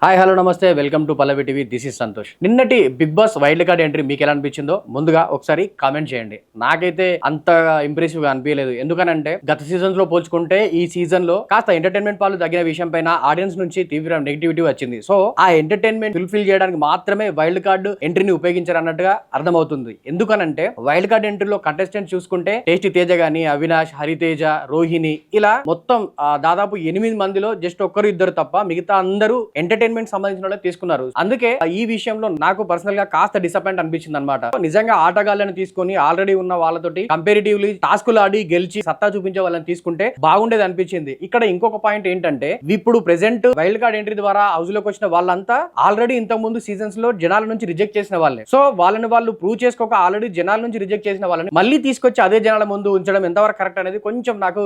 Hi hello namaste welcome to Pallavi TV. This is Santosh. నిన్నటి Bigg Boss wild card entry మీకు ఎలా అనిపించిందో ముందుగా ఒకసారి కామెంట్ చేయండి. నాకైతే అంత ఇంప్రెసివ్ గా అనిపించలేదు. ఎందుకనంటే గత సీజన్స్ లో పోల్చుకుంటే ఈ సీజన్ లో కాస్త ఎంటర్టైన్మెంట్ పాలు తగ్గిన విషయం పైన ఆడియన్స్ నుంచి తీవ్ర నెగిటివిటీ వచ్చింది. సో ఆ ఎంటర్టైన్మెంట్ ఫుల్ఫిల్ చేయడానికి మాత్రమే వైల్డ్ కార్డ్ ఎంట్రీని ఉపయోగించారు అన్నట్టుగా అర్థమవుతుంది. ఎందుకనంటే వైల్డ్ కార్డ్ ఎంట్రీలో కంటెస్టెంట్ చూసుకుంటే టేస్టీ తేజ గాని, అవినాష్, హరితేజ, రోహిణి ఇలా మొత్తం దాదాపు 8 మందిలో జస్ట్ ఒక్కరు ఇద్దరు తప్ప మిగతా అందరూ ఎంటర్టైన్మెంట్ సంబంధించిన వాళ్ళే తీసుకున్నారు. అందుకే ఈ విషయంలో నాకు పర్సనల్ గా కాస్త డిసప్పాయింట్ అనిపించింది అనమాట. నిజంగా ఆటగాళ్ళని తీసుకొని ఆల్రెడీ ఉన్న వాళ్ళతోటి కంపారిటివ్లీ టాస్కులు ఆడి గెలిచి సత్తా చూపించే వాళ్ళని తీసుకుంటే బాగుండేది అనిపించింది. ఇక్కడ ఇంకొక పాయింట్ ఏంటంటే ఇప్పుడు ప్రెసెంట్ వైల్డ్ కార్డ్ ఎంట్రీ ద్వారా హౌస్ లోకి వచ్చిన వాళ్ళంతా ఆల్రెడీ ఇంతకు ముందు సీజన్స్ లో జనాల నుంచి రిజెక్ట్ చేసిన వాళ్ళే. సో వాళ్ళని వాళ్ళు ప్రూవ్ చేసుకోక ఆల్రెడీ జనాల నుంచి రిజెక్ట్ చేసిన వాళ్ళని మళ్ళీ తీసుకొచ్చి అదే జనాల ముందు ఉంచడం ఎంతవరకు కరెక్ట్ అనేది కొంచెం నాకు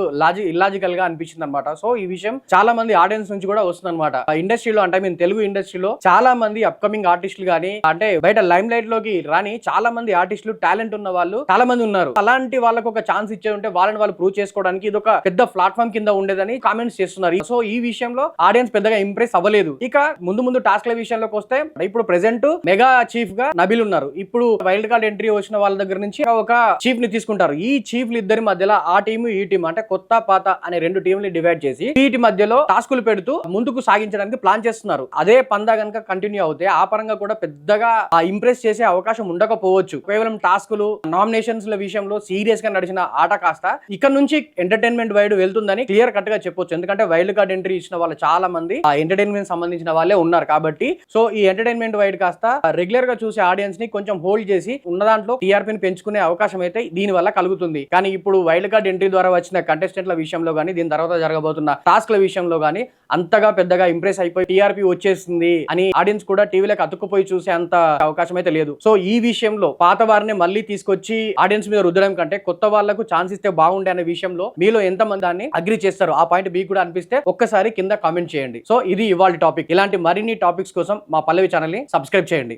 ఇల్లాజికల్ గా అనిపించింది అనమాట. సో ఈ విషయం చాలా మంది ఆడియన్స్ నుంచి కూడా వస్తుంది అనమాట. ఇండస్ట్రీలో అంటే తెలుగు ఇండస్ట్రీలో చాలా మంది అప్కమింగ్ ఆర్టిస్టులు గానీ అంటే బయట లైమ్ లైట్ లోకి రాని చాలా మంది ఆర్టిస్టులు టాలెంట్ ఉన్న వాళ్ళు చాలా మంది ఉన్నారు. అలాంటి వాళ్ళకు ఒక ఛాన్స్ ఇచ్చే ఉంటే వాళ్ళని వాళ్ళు ప్రూవ్ చేసుకోవడానికి ఇది ఒక పెద్ద ప్లాట్ఫామ్ కింద ఉండేదని కామెంట్స్ చేస్తున్నారు. సో ఈ విషయంలో ఆడియన్స్ పెద్దగా ఇంప్రెస్ అవ్వలేదు. ఇక ముందు టాస్క్ల విషయంలోకి వస్తే ఇప్పుడు ప్రెసెంట్ మెగా చీఫ్ గా నబిల్ ఉన్నారు. ఇప్పుడు వైల్డ్ కార్డ్ ఎంట్రీ వచ్చిన వాళ్ళ దగ్గర నుంచి ఒక చీఫ్ ని తీసుకుంటారు. ఈ చీఫ్లు ఇద్దరి మధ్యలో ఆ టీము ఈ టీం అంటే కొత్త పాత అనే 2 టీంలు డివైడ్ చేసి వీటి మధ్యలో టాస్కులు పెడుతూ ముందుకు సాగించడానికి ప్లాన్ చేస్తున్నారు. అదే పందా గనక కంటిన్యూ అవుతే ఆ పరంగా కూడా పెద్దగా ఇంప్రెస్ చేసే అవకాశం ఉండకపోవచ్చు. కేవలం టాస్కులు నామినేషన్స్ విషయంలో సీరియస్ గా నడిచిన ఆట కాస్త ఇక్కడ నుంచి ఎంటర్టైన్మెంట్ వైడ్ వెళ్తుందని క్లియర్ కట్ గా చెప్పొచ్చు. ఎందుకంటే వైల్డ్ కార్డ్ ఎంట్రీ ఇచ్చిన వాళ్ళు చాలా మంది ఆ ఎంటర్టైన్మెంట్ సంబంధించిన వాళ్ళే ఉన్నారు కాబట్టి సో ఈ ఎంటర్టైన్మెంట్ వైడ్ కాస్త రెగ్యులర్ గా చూసే ఆడియన్స్ ని కొంచెం హోల్డ్ చేసి ఉన్న దాంట్లో టీఆర్పీని పెంచుకునే అవకాశం అయితే దీని వల్ల కలుగుతుంది. కానీ ఇప్పుడు వైల్డ్ కార్డ్ ఎంట్రీ ద్వారా వచ్చిన కంటెస్టెంట్ల విషయంలో గానీ దీని తర్వాత జరగబోతున్న టాస్క్ల విషయంలో గానీ అంతగా పెద్దగా ఇంప్రెస్ అయిపోయి టీఆర్పీ వచ్చేస్తుంది అని ఆడియన్స్ కూడా టీవీలోకి అతుక్కుపోయి చూసే అంత అవకాశం అయితే లేదు. సో ఈ విషయంలో పాత వారిని మళ్ళీ తీసుకొచ్చి ఆడియన్స్ మీద రుద్దడం కంటే కొత్త వాళ్లకు ఛాన్స్ ఇస్తే బాగుండే అనే విషయంలో మీలో ఎంత మంది దాన్ని అగ్రి చేస్తారు ఆ పాయింట్ మీకు కూడా అనిపిస్తే ఒక్కసారి కింద కామెంట్ చేయండి. సో ఇది ఇవాళ టాపిక్. ఇలాంటి మరిన్ని టాపిక్స్ కోసం మా పల్లవి ఛానల్ ని సబ్స్క్రైబ్ చేయండి.